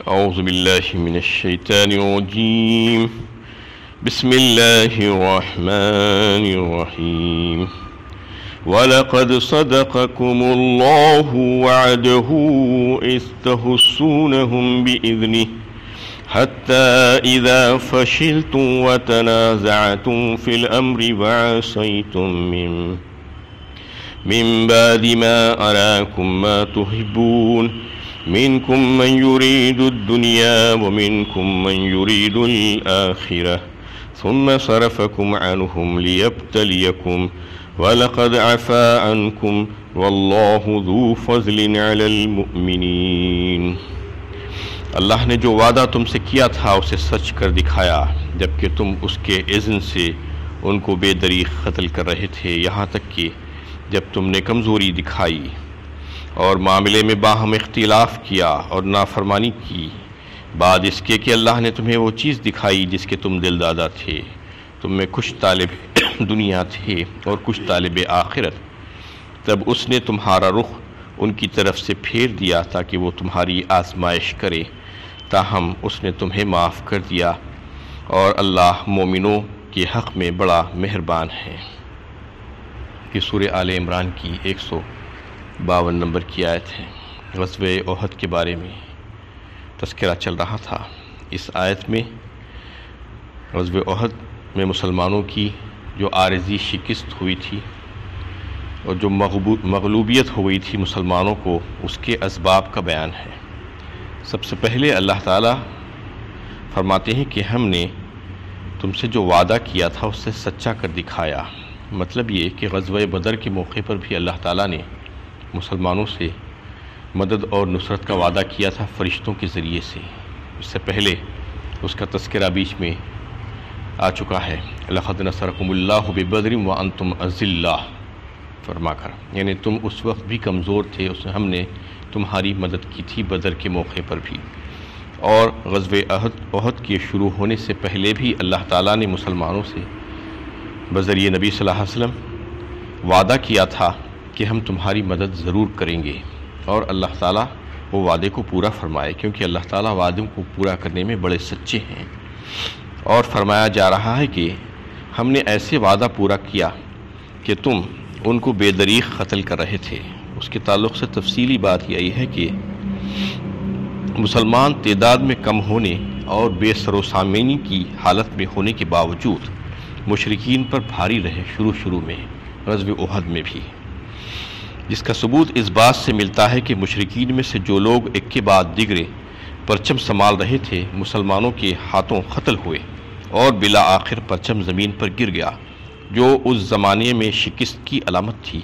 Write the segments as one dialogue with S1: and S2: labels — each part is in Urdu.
S1: أعوذ بالله من الشيطان الرجيم. بسم الله الرحمن الرحيم. وَلَقَدْ صَدَقَكُمُ اللَّهُ وَعْدَهُ إِذْ تَحُسُّونَهُم بِإِذْنِهِ حَتَّى إِذَا فَشِلْتُمْ وَتَنَازَعْتُمْ فِي الْأَمْرِ وَعَصَيْتُم مِّن بَعْدِ مَا أَرَاكُم مَّا تُحِبُّونَ مِنكُم مَّن يُرِيدُ الدُّنْيَا وَمِنكُم مَّن يُرِيدُ الْآخِرَةَ ثُمَّ صَرَفَكُمْ عَنْهُمْ لِيَبْتَلِيَكُمْ وَلَقَدْ عَفَا عَنْكُمْ وَاللَّهُ ذُو فَضْلٍ عَلَى الْمُؤْمِنِينَ۔ اللہ نے جو وعدہ تم سے کیا تھا اسے سچ کر دکھایا، جبکہ تم اس کے اذن سے ان کو بے دریغ قتل کر رہے تھے، یہاں تک کہ جب تم نے کمزوری دکھائی اور معاملے میں باہم اختلاف کیا اور نافرمانی کی، بعد اس کے کہ اللہ نے تمہیں وہ چیز دکھائی جس کے تم دل دادا تھے۔ تم میں کچھ طالب دنیا تھے اور کچھ طالب آخرت، تب اس نے تمہارا رخ ان کی طرف سے پھیر دیا تاکہ وہ تمہاری آزمائش کرے، تاہم اس نے تمہیں معاف کر دیا، اور اللہ مومنوں کے حق میں بڑا مہربان ہے۔ یہ سورہ آل عمران کی 152 نمبر کی آیت ہے۔ غزوہ احد کے بارے میں تذکرہ چل رہا تھا۔ اس آیت میں غزوہ احد میں مسلمانوں کی جو عارضی شکست ہوئی تھی اور جو مغلوبیت ہو گئی تھی مسلمانوں کو، اس کے اسباب کا بیان ہے۔ سب سے پہلے اللہ تعالیٰ فرماتے ہیں کہ ہم نے تم سے جو وعدہ کیا تھا اس سے سچا کر دکھایا۔ مطلب یہ کہ غزوہ بدر کے موقع پر بھی اللہ تعالیٰ نے مسلمانوں سے مدد اور نصرت کا وعدہ کیا تھا فرشتوں کے ذریعے سے۔ اس سے پہلے اس کا تذکرہ بیچ میں آ چکا ہے، لَقَدْ نَصَرَكُمُ اللَّهُ بِبَدْرٍ وَأَنْتُمْ أَذِلَّةٌ فرما کر، یعنی تم اس وقت بھی کمزور تھے، ہم نے تمہاری مدد کی تھی بدر کے موقع پر بھی۔ اور غزوہ احد کے شروع ہونے سے پہلے بھی اللہ تعالیٰ نے مسلمانوں سے بذریعہ نبی صلی اللہ علیہ وسلم وعدہ کیا تھا کہ ہم تمہاری مدد ضرور کریں گے، اور اللہ تعالیٰ وہ وعدے کو پورا فرمائے، کیونکہ اللہ تعالیٰ وعدوں کو پورا کرنے میں بڑے سچے ہیں۔ اور فرمایا جا رہا ہے کہ ہم نے ایسے وعدہ پورا کیا کہ تم ان کو بے دریغ قتل کر رہے تھے۔ اس کے تعلق سے تفصیلی بات یہی ہے کہ مسلمان تعداد میں کم ہونے اور بے سر و سامانی کی حالت میں ہونے کے باوجود مشرکین پر بھاری رہے شروع میں غزوہ احد میں بھی، جس کا ثبوت اس بات سے ملتا ہے کہ مشرکین میں سے جو لوگ ایک کے بعد دیگرے پرچم سنبھال رہے تھے مسلمانوں کے ہاتھوں قتل ہوئے، اور بالآخر پرچم زمین پر گر گیا، جو اس زمانے میں شکست کی علامت تھی،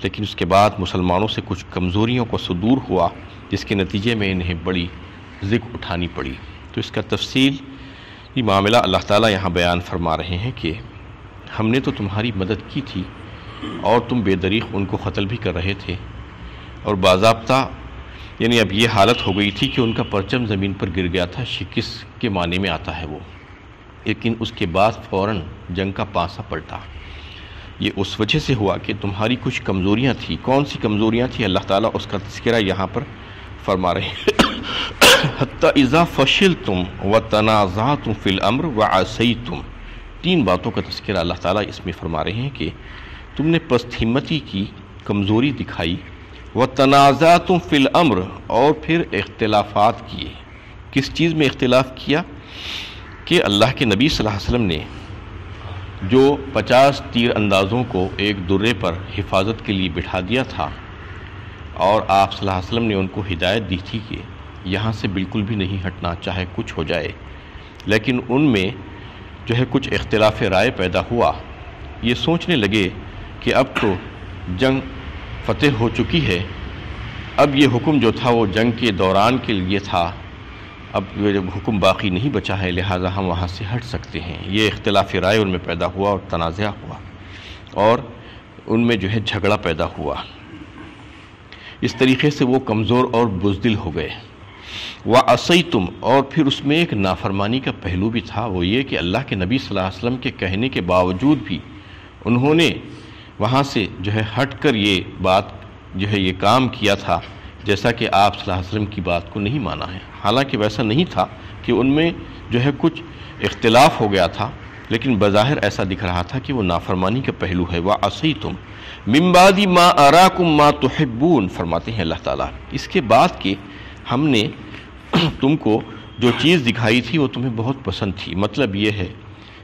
S1: لیکن اس کے بعد مسلمانوں سے کچھ کمزوریوں کو صدور ہوا، جس کے نتیجے میں انہیں بڑی ذکر اٹھانی پڑی۔ تو اس کا تفصیلی معاملہ اللہ تعالیٰ یہاں بیان فرما رہے ہیں کہ ہم نے تو تمہاری مدد کی تھی اور تم بے دریغ ان کو قتل بھی کر رہے تھے، اور باضابطہ یعنی اب یہ حالت ہو گئی تھی کہ ان کا پرچم زمین پر گر گیا تھا، شکست کے معنی میں آتا ہے وہ، لیکن اس کے بعد فوراً جنگ کا پانسا پلٹا۔ یہ اس وجہ سے ہوا کہ تمہاری کچھ کمزوریاں تھیں۔ کون سی کمزوریاں تھیں اللہ تعالیٰ اس کا تذکرہ یہاں پر فرما رہے ہیں۔ حتی اذا فشلتم وتنازعتم فی الامر وعصیتم، تین باتوں کا تذکرہ اللہ تعالیٰ اس میں فرما رہے ہیں کہ تم نے پست ہمتی کی، کمزوری دکھائی، وتنازعتم فی الامر، اور پھر اختلافات کیے۔ کس چیز میں اختلاف کیا؟ کہ اللہ کے نبی صلی اللہ علیہ وسلم نے جو 50 تیر اندازوں کو ایک درے پر حفاظت کے لیے بٹھا دیا تھا، اور آپ صلی اللہ علیہ وسلم نے ان کو ہدایت دی تھی کہ یہاں سے بالکل بھی نہیں ہٹنا چاہے کچھ ہو جائے، لیکن ان میں جو ہے کچھ اختلاف رائے پیدا ہوا۔ یہ سوچنے لگے کہ اب تو جنگ فتح ہو چکی ہے، اب یہ حکم جو تھا وہ جنگ کے دوران کے لیے تھا، اب یہ حکم باقی نہیں بچا ہے، لہٰذا ہم وہاں سے ہٹ سکتے ہیں۔ یہ اختلاف رائے ان میں پیدا ہوا اور تنازع ہوا، اور ان میں جو ہے جھگڑا پیدا ہوا۔ اس طریقے سے وہ کمزور اور بزدل ہو گئے۔ وَعَصَيْتُمْ، اور پھر اس میں ایک نافرمانی کا پہلو بھی تھا، وہ یہ کہ اللہ کے نبی صلی اللہ علیہ وسلم کے کہنے کے باوجود بھی انہوں نے وہاں سے جو ہے ہٹ کر یہ بات جو ہے یہ کام کیا تھا جیسا کہ آپ صلی اللہ علیہ وسلم کی بات کو نہیں مانا ہے۔ حالانکہ ویسا نہیں تھا کہ ان میں جو ہے کچھ اختلاف ہو گیا تھا، لیکن بظاہر ایسا دکھ رہا تھا کہ وہ نافرمانی کا پہلو ہے۔ وَعَصَيْتُمْ مِن بَعْدِ مَا أَرَاكُمْ مَا تُحِبُّونَ، فرماتے ہیں اللہ تعالیٰ اس کے بعد کہ ہم نے تم کو جو چیز دکھائی تھی وہ تمہیں بہت پسند تھی۔ مطلب یہ ہے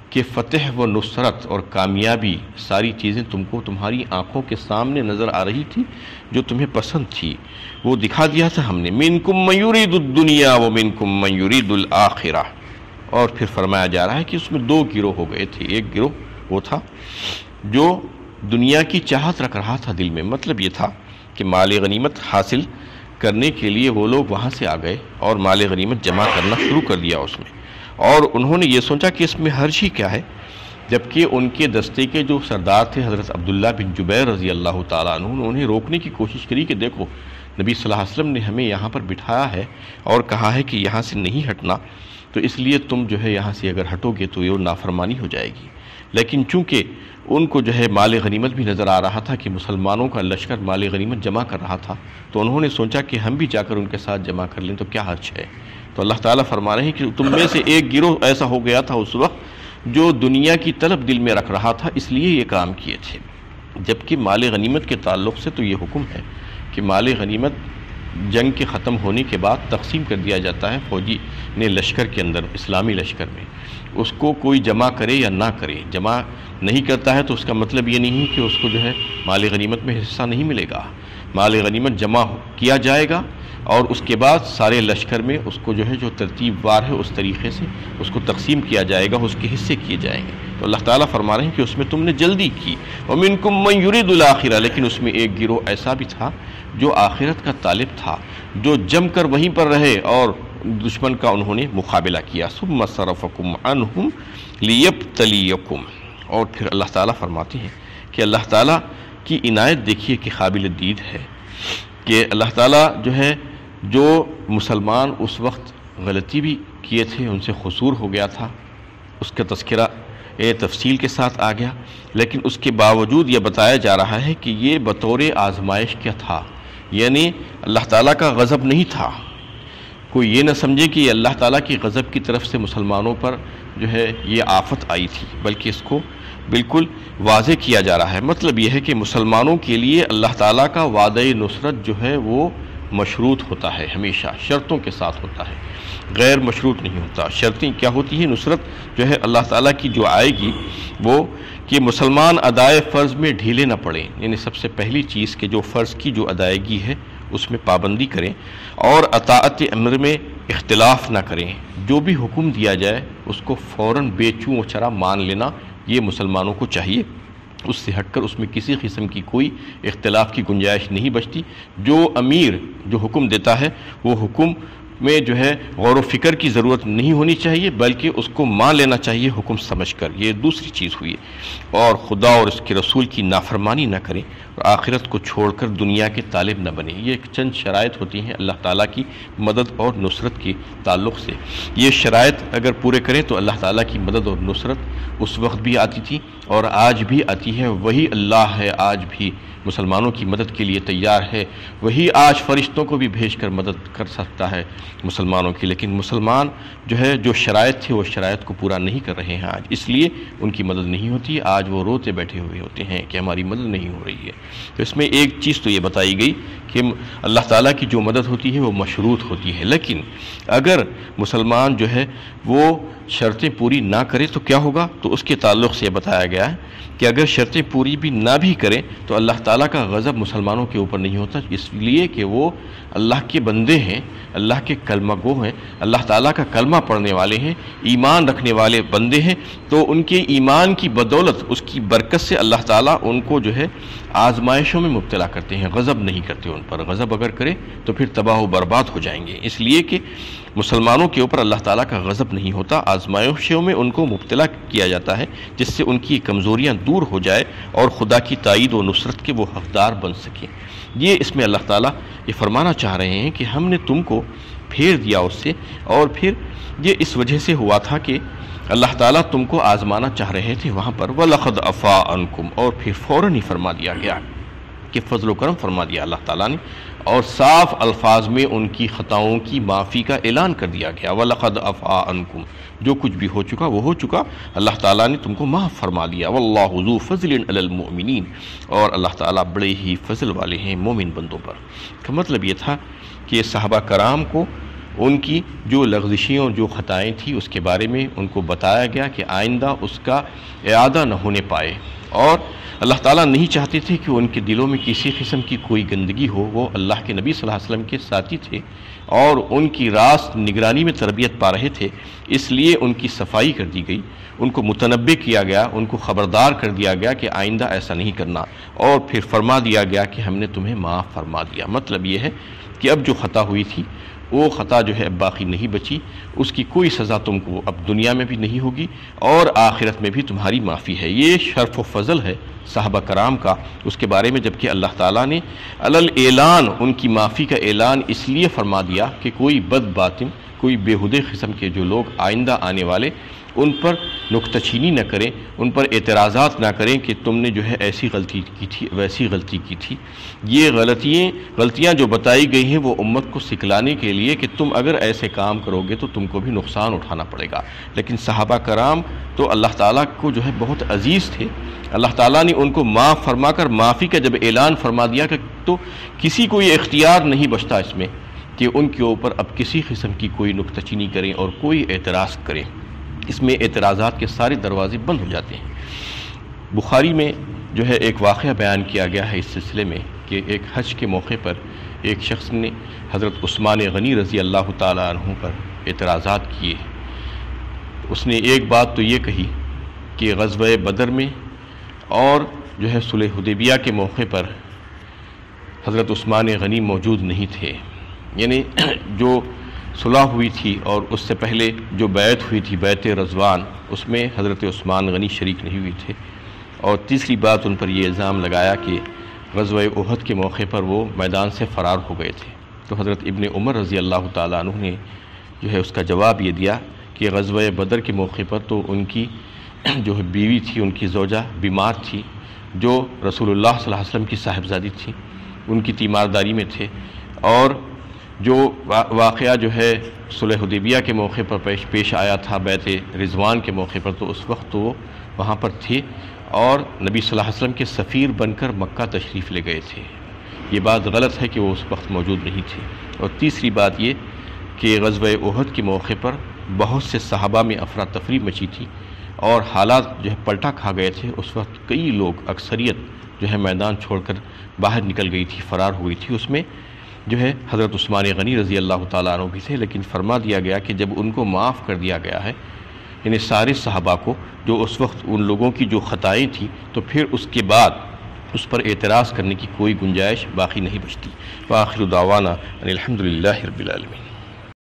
S1: کہ فتح و نصرت اور کامیابی ساری چیزیں تم کو تمہاری آنکھوں کے سامنے نظر آ رہی تھی، جو تمہیں پسند تھی وہ دکھا دیا تھا ہم نے۔ مِنْكُمْ مَنْ يُرِيدُ الدُّنْيَا وَمِنْكُمْ مَنْ يُرِيدُ الْآخِرَةَ، اور پھر فرمایا جا رہا ہے کہ اس میں دو گروہ ہو گئے تھے۔ ایک گروہ وہ تھا جو دنیا کی چاہت رکھ رہا تھا دل میں، مطلب یہ تھا کہ مال غنیمت حاصل کرنے کے لیے وہ لوگ وہاں سے آ گئے اور مال غنیمت جمع کرنا شروع کر دیا اس میں، اور انہوں نے یہ سوچا کہ اس میں حرج ہی کیا ہے، جبکہ ان کے دستے کے جو سردار تھے حضرت عبداللہ بن جبیر رضی اللہ تعالیٰ عنہ، انہیں روکنے کی کوشش کری کہ دیکھو نبی صلی اللہ علیہ وسلم نے ہمیں یہاں پر بٹھایا ہے اور کہا ہے کہ یہاں سے نہیں ہٹنا، تو اس لیے تم جو ہے یہاں سے اگر ہٹو گے تو یہ نافرمانی ہو جائے گی۔ لیکن چونکہ ان کو جو ہے مال غنیمت بھی نظر آ رہا تھا کہ مسلمانوں کا لشکر مال غنیمت جمع کر رہا تھا، تو انہوں نے سوچا کہ ہم بھی جا کر ان کے ساتھ جمع کر لیں تو کیا حرج ہے۔ تو اللہ تعالیٰ فرما رہے ہیں کہ تم میں سے ایک گروہ ایسا ہو گیا تھا اس وقت جو دنیا کی طلب دل میں رکھ رہا تھا، اس لیے یہ کام کیے تھے۔ جبکہ مال غنیمت کے تعلق سے تو یہ حکم ہے کہ مال غنیمت جنگ کے ختم ہونے کے بعد تقسیم کر دیا جاتا ہے فوجی نے لشکر کے اندر، اسلامی لشکر میں۔ اس کو کوئی جمع کرے یا نہ کرے، جمع نہیں کرتا ہے تو اس کا مطلب یہ نہیں کہ اس کو جو ہے مال غنیمت میں حصہ نہیں ملے گا۔ مال غنیمت جمع کیا جائے گا اور اس کے بعد سارے لشکر میں اس کو جو ہے جو ترتیب وار ہے اس طریقے سے اس کو تقسیم کیا جائے گا، اس کے حصے کیے جائیں گے۔ تو اللہ تعالیٰ فرما رہے ہیں کہ اس میں تم نے جلدی کی۔ وَمِنْكُمْ مَنْ يُرِيدُ الْآخِرَةَ، لیکن اس میں ایک گروہ ایسا بھی تھا جو آخرت کا طالب تھا، جو جم کر وہیں پر رہے اور دشمن کا انہوں نے مقابلہ کیا۔ ثُمَّ صَرَفَكُمْ عَنْهُمْ لِيَبْتَلِيَكُمْ، اور پھر اللہ تعالیٰ فرماتے ہیں کہ اللہ تعالیٰ کی عنایت دیکھیے کہ قابل دید ہے کہ اللہ تعالیٰ جو ہے جو مسلمان اس وقت غلطی بھی کیے تھے، ان سے قصور ہو گیا تھا، اس کا تذکرہ تفصیل کے ساتھ آ گیا، لیکن اس کے باوجود یہ بتایا جا رہا ہے کہ یہ بطور آزمائش کیا تھا، یعنی اللہ تعالیٰ کا غضب نہیں تھا۔ کوئی یہ نہ سمجھے کہ یہ اللہ تعالیٰ کی غضب کی طرف سے مسلمانوں پر جو ہے یہ آفت آئی تھی، بلکہ اس کو بالکل واضح کیا جا رہا ہے۔ مطلب یہ ہے کہ مسلمانوں کے لیے اللہ تعالیٰ کا وعدہ نصرت جو ہے وہ مشروط ہوتا ہے، ہمیشہ شرطوں کے ساتھ ہوتا ہے، غیر مشروط نہیں ہوتا۔ شرطیں کیا ہوتی ہیں؟ نصرت جو ہے اللہ تعالیٰ کی جو آئے گی وہ کہ مسلمان ادائے فرض میں ڈھیلے نہ پڑیں، یعنی سب سے پہلی چیز کہ جو فرض کی جو ادائیگی ہے اس میں پابندی کریں اور اطاعت امر میں اختلاف نہ کریں، جو بھی حکم دیا جائے اس کو فوراً بے چوں و چرا مان لینا، یہ مسلمانوں کو چاہیے۔ اس سے ہٹ کر اس میں کسی قسم کی کوئی اختلاف کی گنجائش نہیں بچتی۔ جو امیر جو حکم دیتا ہے وہ حکم میں جو ہے غور و فکر کی ضرورت نہیں ہونی چاہیے، بلکہ اس کو مان لینا چاہیے حکم سمجھ کر۔ یہ دوسری چیز ہوئی، اور خدا اور اس کے رسول کی نافرمانی نہ کریں اور آخرت کو چھوڑ کر دنیا کے طالب نہ بنیں۔ یہ چند شرائط ہوتی ہیں اللہ تعالیٰ کی مدد اور نصرت کے تعلق سے۔ یہ شرائط اگر پورے کریں تو اللہ تعالیٰ کی مدد اور نصرت اس وقت بھی آتی تھی اور آج بھی آتی ہے۔ وہی اللہ ہے، آج بھی مسلمانوں کی مدد کے لیے تیار ہے، وہی آج فرشتوں کو بھی بھیج کر مدد کر سکتا ہے مسلمانوں کی، لیکن مسلمان جو ہے جو شرائط تھے وہ شرائط کو پورا نہیں کر رہے ہیں آج، اس لیے ان کی مدد نہیں ہوتی۔ آج وہ روتے بیٹھے ہوئے ہوتے ہیں کہ ہماری مدد نہیں ہو رہی ہے۔ تو اس میں ایک چیز تو یہ بتائی گئی کہ اللہ تعالیٰ کی جو مدد ہوتی ہے وہ مشروط ہوتی ہے، لیکن اگر مسلمان جو ہے وہ شرطیں پوری نہ کرے تو کیا ہوگا؟ تو اس کے تعلق سے یہ بتایا گیا ہے کہ اگر شرطیں پوری بھی نہ بھی کریں تو اللہ تعالیٰ کا غضب مسلمانوں کے اوپر نہیں ہوتا، اس لیے کہ وہ اللہ کے بندے ہیں، اللہ کے کلمہ گو ہیں، اللہ تعالیٰ کا کلمہ پڑھنے والے ہیں، ایمان رکھنے والے بندے ہیں، تو ان کے ایمان کی بدولت، اس کی برکت سے اللہ تعالیٰ ان کو جو ہے آزمائشوں میں مبتلا کرتے ہیں، غضب نہیں کرتے ان پر۔ غضب اگر کرے تو پھر تباہ و برباد ہو جائیں گے، اس لیے کہ مسلمانوں کے اوپر اللہ تعالیٰ کا غضب نہیں ہوتا، آزمائشوں میں ان کو مبتلا کیا جاتا ہے جس سے ان کی کمزوریاں دور ہو جائے اور خدا کی تائید و نصرت کے وہ حقدار بن سکیں۔ یہ اس میں اللہ تعالیٰ یہ فرمانا چاہ رہے ہیں کہ ہم نے تم کو پھیر دیا اس سے، اور پھر یہ اس وجہ سے ہوا تھا کہ اللہ تعالیٰ تم کو آزمانا چاہ رہے تھے وہاں پر۔ وَلَقَدْ عَفَا عَنْكُمْ، اور پھر فوراً ہی فرما دیا گیا کہ فضل و کرم فرما دیا اللہ تعالیٰ نے، اور صاف الفاظ میں ان کی خطاؤں کی معافی کا اعلان کر دیا گیا۔ وَلَقَدْ عَفَا عَنْكُمْ، جو کچھ بھی ہو چکا وہ ہو چکا، اللہ تعالیٰ نے تم کو معاف فرما دیا۔ وَاللَّهُ ذُو فَضْلٍ عَلَى الْمُؤْمِنِينَ، اور اللہ تعالیٰ بڑے ہی فضل والے ہیں مومن بندوں پر۔ کا مطلب یہ تھا کہ صحابہ کرام کو ان کی جو لغزشیں اور جو خطائیں تھیں اس کے بارے میں ان کو بتایا گیا کہ آئندہ اس کا اعادہ نہ ہونے پائے، اور اللہ تعالیٰ نہیں چاہتے تھے کہ ان کے دلوں میں کسی قسم کی کوئی گندگی ہو۔ وہ اللہ کے نبی صلی اللہ علیہ وسلم کے ساتھی تھے اور ان کی راست نگرانی میں تربیت پا رہے تھے، اس لیے ان کی صفائی کر دی گئی، ان کو متنبہ کیا گیا، ان کو خبردار کر دیا گیا کہ آئندہ ایسا نہیں کرنا، اور پھر فرما دیا گیا کہ ہم نے تمہیں معاف فرما دیا۔ مطلب یہ ہے کہ اب جو خطا ہوئی تھی وہ خطا جو ہے اب باقی نہیں بچی، اس کی کوئی سزا تم کو اب دنیا میں بھی نہیں ہوگی اور آخرت میں بھی تمہاری معافی ہے۔ یہ شرف و فضل ہے صحابہ کرام کا اس کے بارے میں، جبکہ اللہ تعالیٰ نے علل اعلان ان کی معافی کا اعلان اس لیے فرما دیا کہ کوئی بد باطن، کوئی بیہودے قسم کے جو لوگ آئندہ آنے والے ان پر نکتہ چینی نہ کریں، ان پر اعتراضات نہ کریں کہ تم نے جو ہے ایسی غلطی کی تھی، ویسی غلطی کی تھی۔ یہ غلطیاں جو بتائی گئی ہیں وہ امت کو سکھلانے کے لیے کہ تم اگر ایسے کام کرو گے تو تم کو بھی نقصان اٹھانا پڑے گا۔ لیکن صحابہ کرام تو اللہ تعالیٰ کو جو ہے بہت عزیز تھے، اللہ تعالیٰ نے ان کو معاف فرما کر معافی کا جب اعلان فرما دیا کہ تو کسی کو یہ اختیار نہیں بچتا اس میں کہ ان کے اوپر اب کسی قسم کی کوئی نکتہ چینی کریں اور کوئی اعتراض کریں۔ اس میں اعتراضات کے سارے دروازے بند ہو جاتے ہیں۔ بخاری میں جو ہے ایک واقعہ بیان کیا گیا ہے اس سلسلے میں کہ ایک حج کے موقع پر ایک شخص نے حضرت عثمان غنی رضی اللہ تعالیٰ عنہ پر اعتراضات کیے۔ اس نے ایک بات تو یہ کہی کہ غزوہ بدر میں اور جو ہے صلح حدیبیہ کے موقع پر حضرت عثمان غنی موجود نہیں تھے، یعنی جو صلح ہوئی تھی اور اس سے پہلے جو بیعت ہوئی تھی بیعت رضوان، اس میں حضرت عثمان غنی شریک نہیں ہوئے تھے۔ اور تیسری بات ان پر یہ الزام لگایا کہ غزوہ احد کے موقع پر وہ میدان سے فرار ہو گئے تھے۔ تو حضرت ابن عمر رضی اللہ تعالیٰ عنہ نے جو ہے اس کا جواب یہ دیا کہ غزوہ بدر کے موقع پر تو ان کی جو ہے بیوی تھی، ان کی زوجہ بیمار تھی، جو رسول اللہ صلی اللہ علیہ وسلم کی صاحبزادی تھی، ان کی تیمارداری میں تھے، اور جو واقعہ جو ہے صلح حدیبیہ کے موقع پر پیش آیا تھا بیعت رضوان کے موقع پر، تو اس وقت تو وہ وہاں پر تھے اور نبی صلی اللہ علیہ وسلم کے سفیر بن کر مکہ تشریف لے گئے تھے۔ یہ بات غلط ہے کہ وہ اس وقت موجود نہیں تھے۔ اور تیسری بات یہ کہ غزوہ احد کے موقع پر بہت سے صحابہ میں افراتفری مچی تھی اور حالات جو ہے پلٹا کھا گئے تھے۔ اس وقت کئی لوگ، اکثریت جو ہے میدان چھوڑ کر باہر نکل گئی تھی، فرار ہوئی تھی۔ اس میں جو ہے حضرت عثمان غنی رضی اللہ تعالیٰ عنہ بھی تھے، لیکن فرما دیا گیا کہ جب ان کو معاف کر دیا گیا ہے، یعنی سارے صحابہ کو، جو اس وقت ان لوگوں کی جو خطائیں تھیں، تو پھر اس کے بعد اس پر اعتراض کرنے کی کوئی گنجائش باقی نہیں بچتی۔ وآخر دعوانا ان الحمد للہ رب العالمین۔